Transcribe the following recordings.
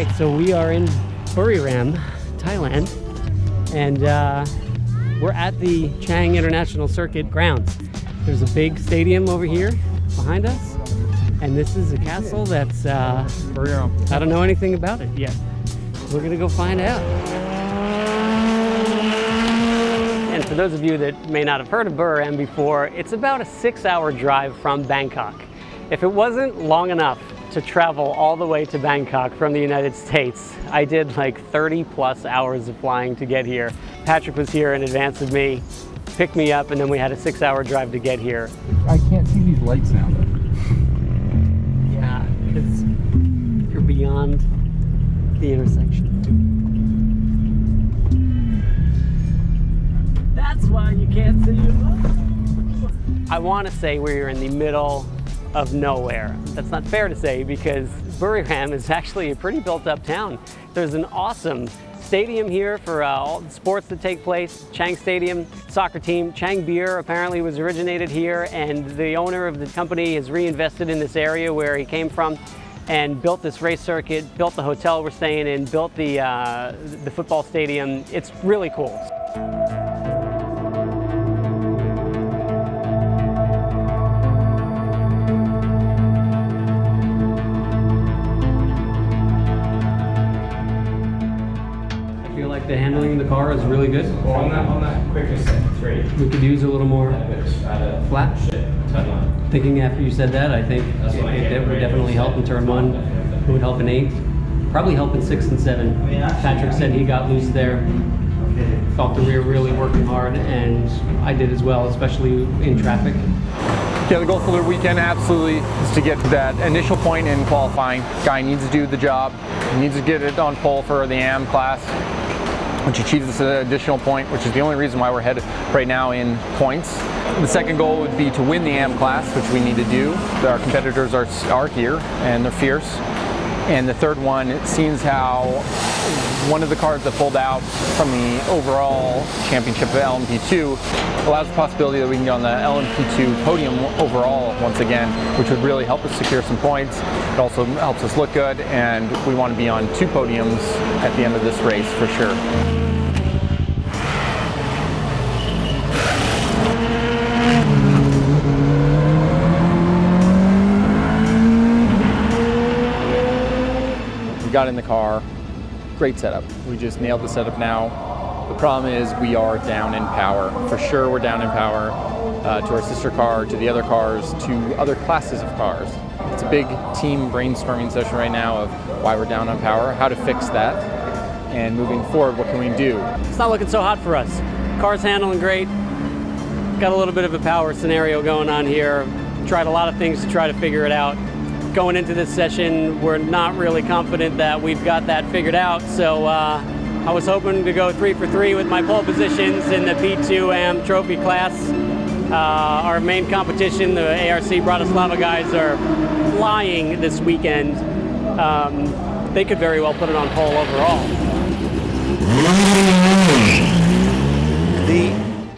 right, so we are in Buriram, Thailand, and we're at the Chang International Circuit grounds. There's a big stadium over here behind us, and this is a castle that's, Buriram. I don't know anything about it yet. We're gonna go find out. And for those of you that may not have heard of Buriram before, it's about a 6-hour drive from Bangkok. If it wasn't long enough to travel all the way to Bangkok from the United States, I did like 30 plus hours of flying to get here. Patrick was here in advance of me, picked me up, and then we had a 6-hour drive to get here. I can't see these lights now though. Yeah, because you're beyond the intersection. That's why you can't see them. I want to say we're in the middle of nowhere. That's not fair to say because Buriram is actually a pretty built up town. There's an awesome stadium here for all the sports that take place. Chang Stadium, soccer team. Chang beer apparently was originated here, and the owner of the company has reinvested in this area where he came from and built this race circuit, built the hotel we're staying in, built the football stadium. It's really cool. The handling of the car is really good. Well, on that quicker set 3. We could use a little more flat. Thinking after you said that, I think it would definitely help in turn 1. It would help in 8. Probably help in 6 and 7. Patrick said he got loose there. Felt the rear really working hard, and I did as well, especially in traffic. Yeah, the goal for the weekend absolutely is to get to that initial point in qualifying. Guy needs to do the job. He needs to get it on pole for the AM class, which achieves this additional point, which is the only reason why we're ahead right now in points. The second goal would be to win the AM class, which we need to do. Our competitors are here and they're fierce. And the third one, it seems how one of the cars that pulled out from the overall championship of LMP2 allows the possibility that we can get on the LMP2 podium overall once again, which would really help us secure some points. It also helps us look good, and we want to be on 2 podiums at the end of this race for sure. We got in the car, great setup. We just nailed the setup now. The problem is we are down in power. For sure we're down in power to our sister car, to the other cars, to other classes of cars. It's a big team brainstorming session right now of why we're down on power, how to fix that, and moving forward, what can we do? It's not looking so hot for us. Car's handling great. Got a little bit of a power scenario going on here. Tried a lot of things to try to figure it out. Going into this session, we're not really confident that we've got that figured out, so I was hoping to go 3 for 3 with my pole positions in the P2 AM trophy class. Our main competition, the ARC Bratislava guys, are flying this weekend. They could very well put it on pole overall. The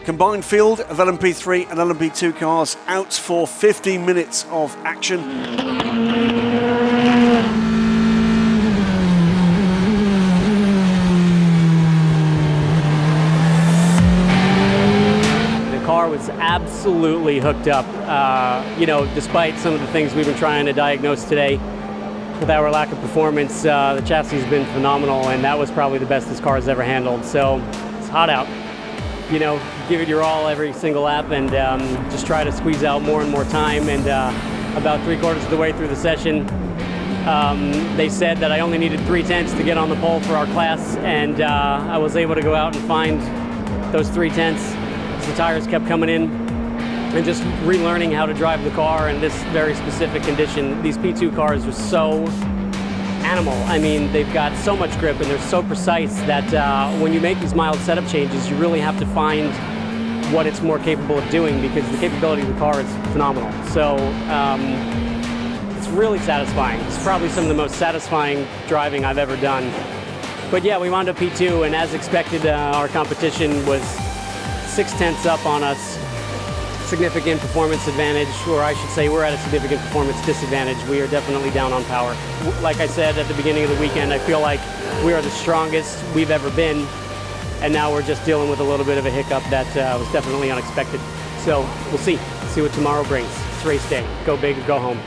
combined field of LMP3 and LMP2 cars out for 15 minutes of action. The car was absolutely hooked up, you know, despite some of the things we've been trying to diagnose today. With our lack of performance, the chassis has been phenomenal, and that was probably the best this car has ever handled. So it's hot out. You know, give it your all every single lap, and just try to squeeze out more and more time. And about 3/4 of the way through the session, they said that I only needed 3/10 to get on the pole for our class, and I was able to go out and find those 3/10 as the tires kept coming in, and just relearning how to drive the car in this very specific condition. These P2 cars are so animal. I mean, they've got so much grip and they're so precise that when you make these mild setup changes, you really have to find what it's more capable of doing, because the capability of the car is phenomenal. So it's really satisfying. It's probably some of the most satisfying driving I've ever done. But yeah, we wound up P2, and as expected, our competition was 6/10 up on us. significant performance advantage, or I should say we're at a significant performance disadvantage. We are definitely down on power. Like I said at the beginning of the weekend, I feel like we are the strongest we've ever been, and now we're just dealing with a little bit of a hiccup that was definitely unexpected. So we'll see what tomorrow brings. It's race day. Go big or go home.